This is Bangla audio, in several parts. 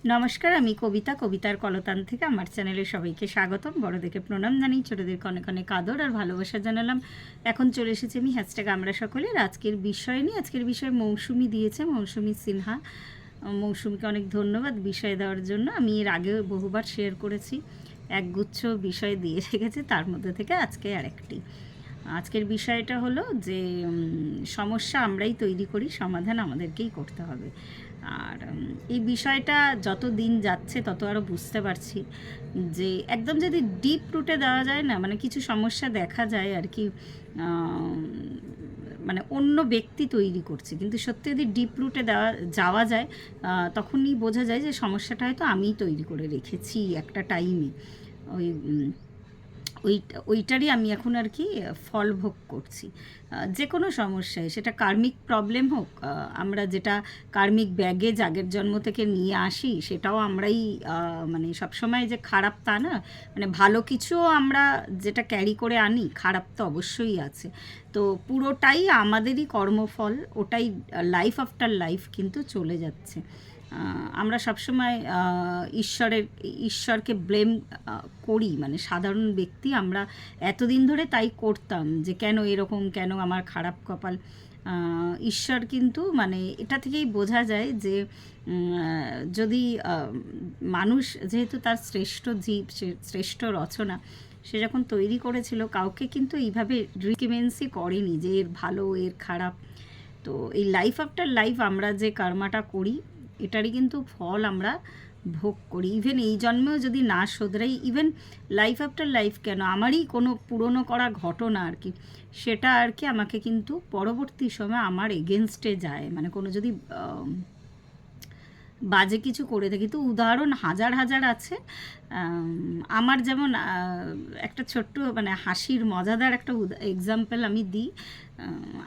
নমস্কার, আমি কবিতা, কবিতার কলতান থেকে আমার চ্যানেলে সবাইকে স্বাগতম। বড়দেরকে প্রণাম জানাই, ছোটোদেরকে অনেক অনেক আদর আর ভালোবাসা জানালাম। এখন চলে এসেছি আমি হ্যাশট্যাগ আমরা সকলের আজকের বিষয় নিয়ে। আজকের বিষয় মৌসুমি দিয়েছে, মৌসুমি সিনহা। মৌসুমিকে অনেক ধন্যবাদ বিষয় দেওয়ার জন্য। আমি এর আগেও বহুবার শেয়ার করেছি, একগুচ্ছ বিষয় দিয়ে রেখেছে, তার মধ্যে থেকে আজকে আরেকটি। আজকের বিষয়টা হলো যে সমস্যা আমরাই তৈরি করি, সমাধান আমাদেরকেই করতে হবে। আর এই বিষয়টা যত দিন যাচ্ছে তত আরও বুঝতে পারছি যে একদম যদি ডিপ রুটে দেওয়া যায় না, মানে কিছু সমস্যা দেখা যায় আর কি, মানে অন্য ব্যক্তি তৈরি করছে, কিন্তু সত্যি যদি ডিপ রুটে যাওয়া যায় তখনই বোঝা যায় যে সমস্যাটা হয়তো আমিই তৈরি করে রেখেছি একটা টাইমে। ওই ওইটারই আমি এখন আর কি ফল ভোগ করছি। যে কোনো সমস্যায়, সেটা কার্মিক প্রবলেম হোক, আমরা যেটা কার্মিক ব্যাগেজ আগের জন্ম থেকে নিয়ে আসি সেটাও আমরাই, মানে সবসময় যে খারাপ তা না, মানে ভালো কিছুও আমরা যেটা ক্যারি করে আনি, খারাপ তো অবশ্যই আছে। তো পুরোটাই আমাদেরই কর্মফল, ওটাই লাইফ আফটার লাইফ কিন্তু চলে যাচ্ছে। আমরা সবসময় ঈশ্বরকে ব্লেম করি, মানে সাধারণ ব্যক্তি আমরা এতদিন ধরে তাই করতাম যে কেন এরকম, কেন আমার খারাপ কপাল। ঈশ্বর কিন্তু মানে এটা থেকেই বোঝা যায় যে যদি মানুষ যেহেতু তার শ্রেষ্ঠ জীব, শ্রেষ্ঠ রচনা, সে যখন তৈরি করেছিল কাউকে কিন্তু এইভাবে রিকমেন্সই করেনি যে এর ভালো এর খারাপ। তো এই লাইফ আফটার লাইফ আমরা যে কর্মাটা করি এটারই কিন্তু ফল আমরা ভোগ করি। ইভেন এই জন্মেও যদি না শোধরাই, ইভেন লাইফ আফটার লাইফ কেন, আমারই কোনো পুরনো করা ঘটনা আর কি, সেটা আর কি আমাকে কিন্তু পরবর্তী সময় আমার এগেনস্টে যায়। মানে কোনো যদি বাজে কিছু করে থাকি, তো উদাহরণ হাজার হাজার আছে। আমার যেমন একটা ছোট্ট মানে হাসির মজাদার একটা এক্সাম্পল আমি দিই।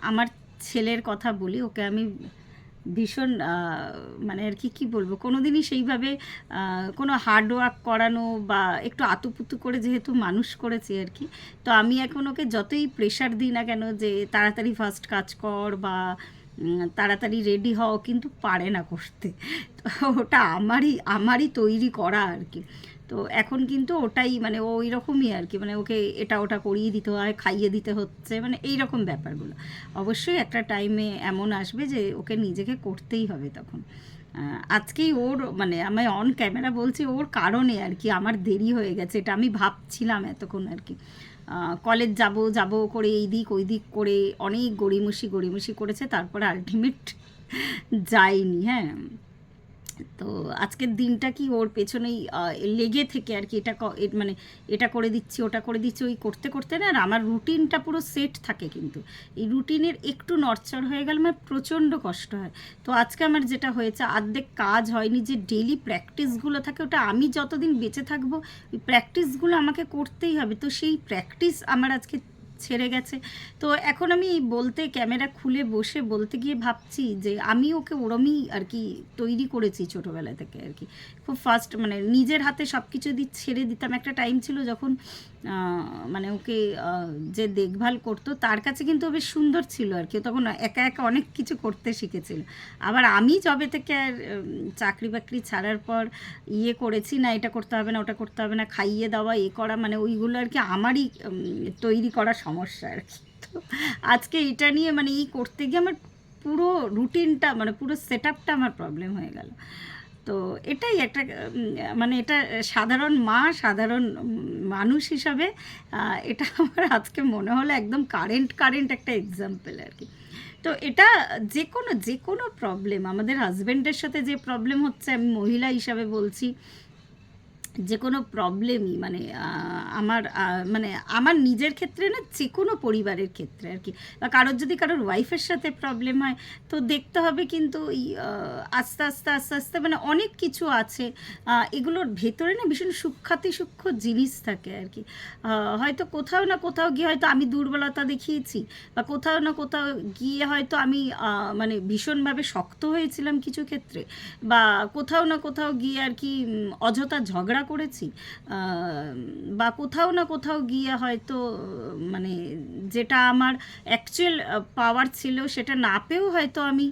আমার ছেলের কথা বলি, ওকে আমি ভীষণ মানে আর কি কী বলবো, কোনো দিনই সেইভাবে কোনো হার্ড ওয়ার্ক করানো বা একটু আতুপুতু করে যেহেতু মানুষ করেছি আর কি, তো আমি এখন ওকে যতই প্রেশার দিই না কেন যে তাড়াতাড়ি ফার্স্ট কাজ কর বা তাড়াতাড়ি রেডি হও, কিন্তু পারে না করতে। তো ওটা আমারই তৈরি করা আর কি। তো এখন কিন্তু ওটাই মানে ওই রকমই আর কি, মানে ওকে এটা ওটা করিয়ে দিতে হয়, খাইয়ে দিতে হচ্ছে, মানে এই রকম ব্যাপারগুলো। অবশ্যই একটা টাইমে এমন আসবে যে ওকে নিজেকে করতেই হবে তখন। আজকেই ওর মানে আমি অন ক্যামেরা বলছি ওর কারণে আর কি আমার দেরি হয়ে গেছে, এটা আমি ভাবছিলাম এতক্ষণ আর কি। কলেজ যাব করে এই দিক ওই দিক করে অনেক গড়িমসি করেছে, তারপরে আলটিমেট যায়নি। হ্যাঁ, তো আজকের দিনটা কি ওর পেছনেই লেগে থেকে আর কি, মানে এটা করে দিচ্ছি ওটা করে দিচ্ছি, ওই করতে করতে না, আর আমার রুটিনটা পুরো সেট থাকে, কিন্তু এই রুটিনের একটু নড়চড় হয়ে গেলে আমার প্রচণ্ড কষ্ট হয়। তো আজকে আমার যেটা হয়েছে, অর্ধেক কাজ হয়নি, যে ডেলি প্র্যাকটিসগুলো থাকে, ওটা আমি যতদিন বেঁচে থাকবো ওই প্র্যাকটিসগুলো আমাকে করতেই হবে। তো সেই প্র্যাকটিস আমার আজকে ছেড়ে গেছে। তো এখন আমি বলতে, ক্যামেরা খুলে বসে বলতে গিয়ে ভাবছি যে আমি ওকে ওরমই আর কি তৈরি করেছি ছোটোবেলা থেকে আর কি। খুব ফার্স্ট মানে নিজের হাতে সব কিছু ছেড়ে দিতাম। একটা টাইম ছিল যখন মানে ওকে যে দেখভাল করতো তার কাছে কিন্তু বেশ সুন্দর ছিল আর কি, তখন একা একা অনেক কিছু করতে শিখেছিল। আবার আমি যবে থেকে আর চাকরি বাকরি ছাড়ার পর করেছি, না এটা করতে হবে না ওটা করতে হবে না, খাইয়ে দেওয়া করা, মানে ওইগুলো আর কি আমারই তৈরি করা সমস্যা আর কি। তো আজকে এটা নিয়ে মানে করতে গিয়ে আমার পুরো রুটিনটা মানে পুরো সেট আপটা আমার প্রবলেম হয়ে গেল। তো এটাই একটা মানে এটা সাধারণ মা, সাধারণ মানুষ হিসাবে এটা আমার আজকে মনে হলো একদম কারেন্ট একটা এক্সাম্পল আর কি। তো এটা যে কোনো প্রবলেম, আমাদের হাজব্যান্ডের সাথে যে প্রবলেম হচ্ছে, আমি মহিলা হিসাবে বলছি, যে কোনো প্রবলেমই মানে মানে আমার নিজের ক্ষেত্রে না, যে কোনো পরিবারের ক্ষেত্রে আর কি, বা কারোর ওয়াইফের সাথে প্রবলেম হয়, তো দেখতে হবে কিন্তু আস্তে আস্তে মানে অনেক কিছু আছে, এগুলোর ভেতরে না ভীষণ সূক্ষ্ম জিনিস থাকে আর কি। হয়তো কোথাও না কোথাও গিয়ে হয়তো আমি দুর্বলতা দেখিয়েছি, বা কোথাও না কোথাও গিয়ে হয়তো আমি মানে ভীষণভাবে শক্ত হয়েছিলাম কিছু ক্ষেত্রে, বা কোথাও না কোথাও গিয়ে আর কি অযথা ঝগড়া করেছি, বা কোথাও না কোথাও গিয়ে হয়তো মানে যেটা আমার অ্যাকচুয়াল পাওয়ার ছিল সেটা না পেয়েও হয়তো আমি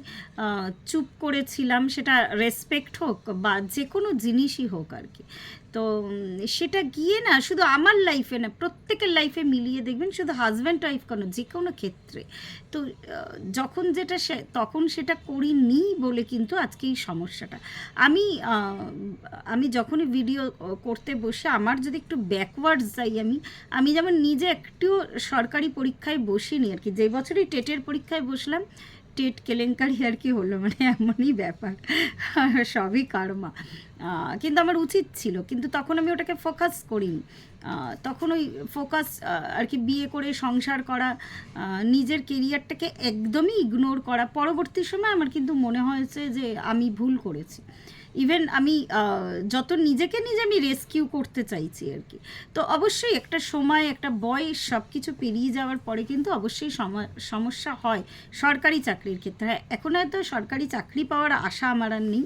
চুপ করেছিলাম, সেটা রেসপেক্ট হোক বা যে কোনো জিনিসই হোক আর কি। তো সেটা গিয়ে না শুধু আমার লাইফে না, প্রত্যেকের লাইফে মিলিয়ে দেখবেন, শুধু হাজব্যান্ড ওয়াইফ কেন, যে কোনো ক্ষেত্রে। তো যখন যেটা তখন সেটা করিনি বলে কিন্তু আজকে এই সমস্যাটা। আমি যখনই ভিডিও করতে বসে আমার যদি একটু ব্যাকওয়ার্ডস যাই, আমি যেমন নিজে একটু সরকারি পরীক্ষায় বসিনি আর কি। যে বছরই টেটের পরীক্ষায় বসলাম, টেট কেলেঙ্কারি আর কি হলো, মানে এমনই ব্যাপার, সবই কার্মা। কিন্তু আমার উচিত ছিল, কিন্তু তখন আমি ওটাকে ফোকাস করিনি। তখন ওই ফোকাস আর কি বিয়ে করে সংসার করা, নিজের কেরিয়ারটাকে একদমই ইগনোর করা, পরবর্তী সময় আমার কিন্তু মনে হয়েছে যে আমি ভুল করেছি। ইভেন আমি যত নিজেকে নিজে আমি রেস্কিউ করতে চাইছি আর কি। তো অবশ্যই একটা সময়, একটা বয়স, সব কিছু পেরিয়ে যাওয়ার পরে কিন্তু অবশ্যই সমস্যা হয় সরকারি চাকরির ক্ষেত্রে। হ্যাঁ, এখন হয়তো সরকারি চাকরি পাওয়ার আশা আমার আর নেই,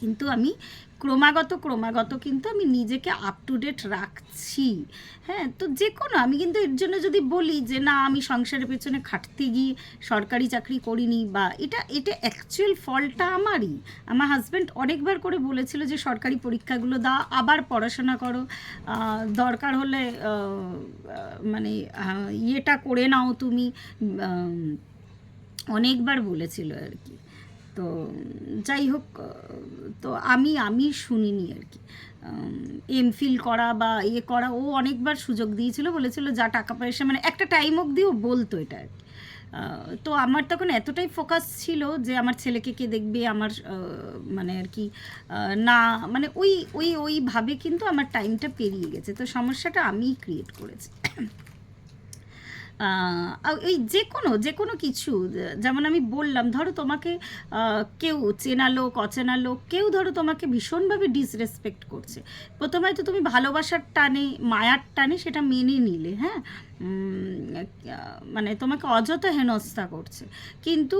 কিন্তু আমি ক্রমাগত কিন্তু আমি নিজেকে আপ টু ডেট রাখছি। হ্যাঁ, তো যে কোনো, আমি কিন্তু এর জন্য যদি বলি যে না আমি সংসারের পেছনে খাটতে গিয়ে সরকারি চাকরি করিনি, বা এটা অ্যাকচুয়াল ফলটা আমারই। আমার হাজব্যান্ড অনেকবার করে বলেছিল যে সরকারি পরীক্ষাগুলো দাও, আবার পড়াশোনা করো, দরকার হলে মানে ইয়েটা করে নাও তুমি, অনেকবার বলেছিল আর কি। তো যাই হোক, তো আমি শুনিনি আর কি। এমফিল করা বা ইয়ে করা ও অনেকবার সুযোগ দিয়েছিল, বলেছিল যা টাকা পয়সা, মানে একটা টাইম অবধিও বলতো এটা আর কি। তো আমার তখন এতটাই ফোকাস ছিল যে আমার ছেলেকে কে দেখবে, আমার মানে আর কি না, মানে ওইভাবে কিন্তু আমার টাইমটা পেরিয়ে গেছে। তো সমস্যাটা আমিই ক্রিয়েট করেছি। ওই যে কোনো কিছু, যেমন আমি বললাম, ধরো তোমাকে কেউ চেনা লোক অচেনা লোক কেউ ধরো তোমাকে ভীষণভাবে ডিসরেসপেক্ট করছে, প্রথমে তো তুমি ভালোবাসার টানে, মায়ার টানে সেটা মেনে নিলে, হ্যাঁ, মানে তোমাকে অযথা হেনস্থা করছে, কিন্তু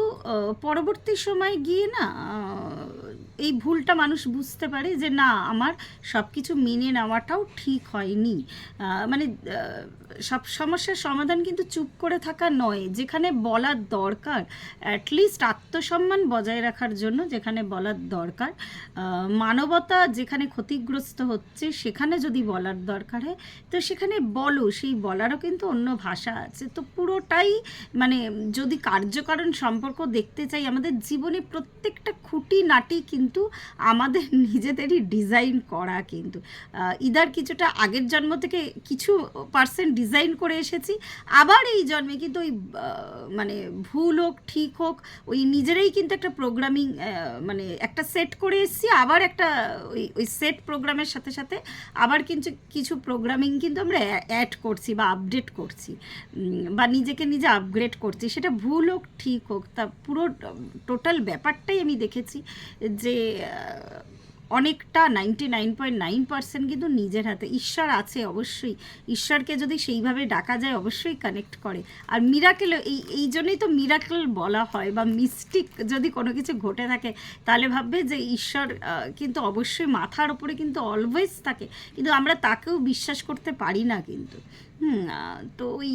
পরবর্তী সময় গিয়ে না এই ভুলটা মানুষ বুঝতে পারে যে না, আমার সব কিছু মেনে নেওয়াটাও ঠিক হয়নি। মানে সব সমস্যার সমাধান কিন্তু চুপ করে থাকা নয়, যেখানে বলার দরকার, অ্যাটলিস্ট আত্মসম্মান বজায় রাখার জন্য যেখানে বলার দরকার, মানবতা যেখানে ক্ষতিগ্রস্ত হচ্ছে সেখানে যদি বলার দরকার হয় তো সেখানে বলো, সেই বলারও কিন্তু অন্য ভাষা আছে। তো পুরোটাই মানে যদি কার্যকারণ সম্পর্ক দেখতে চাই, আমাদের জীবনে প্রত্যেকটা খুঁটিনাটি কিন্তু আমাদের নিজেদেরই ডিজাইন করা, কিন্তু ইদার কিছুটা আগের জন্ম থেকে কিছু পার্সেন্ট ডিজাইন করে এসেছি, আবার এই জন্মে কিন্তু ওই মানে ভুল হোক ঠিক হোক ওই নিজেরাই কিন্তু একটা প্রোগ্রামিং মানে একটা সেট করে এসেছি, আবার একটা ওই সেট প্রোগ্রামের সাথে সাথে আবার কিন্তু কিছু প্রোগ্রামিং কিন্তু আমরা অ্যাড করছি বা আপডেট করছি বা নিজেকে নিজে আপগ্রেড করছি, সেটা ভুল হোক ঠিক হোক, তা পুরো টোটাল ব্যাপারটাই আমি দেখেছি যে অনেকটা 99.9% কিন্তু নিজের হাতে। ঈশ্বর আছে অবশ্যই, ঈশ্বরকে যদি সেইভাবে ডাকা যায় অবশ্যই কানেক্ট করে। আর মিরাকেল, এই জন্যই তো মিরাকেল বলা হয়, বা মিস্টিক যদি কোনো কিছু ঘটে থাকে তাহলে ভাববে যে ঈশ্বর কিন্তু অবশ্যই মাথার ওপরে কিন্তু অলওয়েজ থাকে, কিন্তু আমরা তাকেও বিশ্বাস করতে পারি না কিন্তু। তো ওই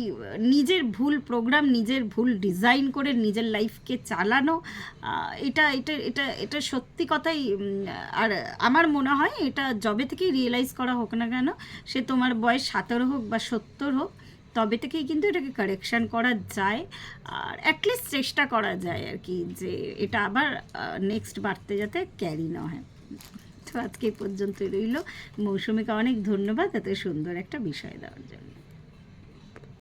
নিজের ভুল প্রোগ্রাম, নিজের ভুল ডিজাইন করে নিজের লাইফকে চালানো, এটা এটা এটা এটা সত্যি কথাই। আর আমার মনে হয় এটা যবে থেকেই রিয়েলাইজ করা হোক না কেন, সে তোমার বয়স 17 হোক বা 70 হোক, তবে থেকেই কিন্তু এটাকে কারেকশান করা যায়, আর অ্যাটলিস্ট চেষ্টা করা যায় আর কি, যে এটা আবার নেক্সট বাড়তে যাতে ক্যারি না হয়। তো আজকে এই পর্যন্তই রইল। মৌসুমীকে অনেক ধন্যবাদ এত সুন্দর একটা বিষয় দেওয়ার জন্য।